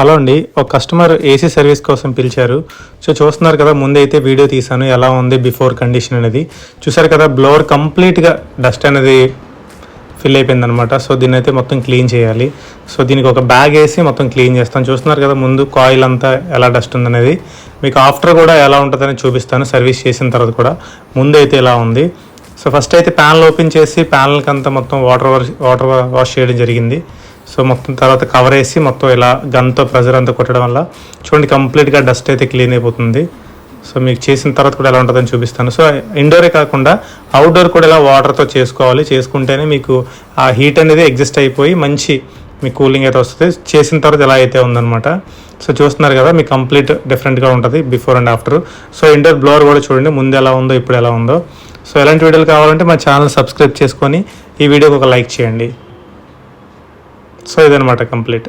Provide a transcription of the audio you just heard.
Hello అండి, ఒక customer AC service కోసం పిలిచారు. సో చూస్తున్నారు కదా, ముందైతే వీడియో తీశాను ఎలా ఉంది బిఫోర్ కండిషన్ అనేది. చూసారు కదా, బ్లోవర్ కంప్లీట్గా డస్ట్ అనేది ఫిల్ అయిపోయిందనమాట. సో దీన్ని అయితే మొత్తం క్లీన్ చేయాలి. సో దీనికి ఒక బ్యాగ్ వేసి మొత్తం క్లీన్ చేస్తాను. చూస్తున్నారు కదా, ముందు కాయిల్ అంతా ఎలా డస్ట్ ఉందనేది. మీకు ఆఫ్టర్ కూడా ఎలా ఉంటుందని చూపిస్తాను. సర్వీస్ చేసిన తర్వాత కూడా ముందు అయితే ఎలా ఉంది. సో ఫస్ట్ అయితే ప్యానల్ ఓపెన్ చేసి ప్యానల్కి అంతా మొత్తం వాటర్ వాష్ చేయడం జరిగింది. సో మొత్తం తర్వాత కవర్ వేసి మొత్తం ఇలా గన్తో ప్రెజర్ అంతా కొట్టడం వల్ల చూడండి కంప్లీట్గా డస్ట్ అయితే క్లీన్ అయిపోతుంది. సో మీకు చేసిన తర్వాత కూడా ఎలా ఉంటుందని చూపిస్తాను. సో ఇండోరే కాకుండా అవుట్డోర్ కూడా ఇలా వాటర్తో చేసుకోవాలి. చేసుకుంటేనే మీకు ఆ హీట్ అనేది ఎగ్జిస్ట్ అయిపోయి మంచి మీకు కూలింగ్ అయితే వస్తుంది. చేసిన తర్వాత ఎలా అయితే ఉందన్నమాట. సో చూస్తున్నారు కదా, మీకు కంప్లీట్ డిఫరెంట్గా ఉంటుంది before and after. So indoor blower కూడా చూడండి ముందు ఎలా ఉందో ఇప్పుడు ఎలా ఉందో. సో ఎలాంటి వీడియోలు కావాలంటే మా ఛానల్ సబ్స్క్రైబ్ చేసుకొని ఈ వీడియోకి ఒక లైక్ చేయండి. సో ఇదనమాట కంప్లీట్.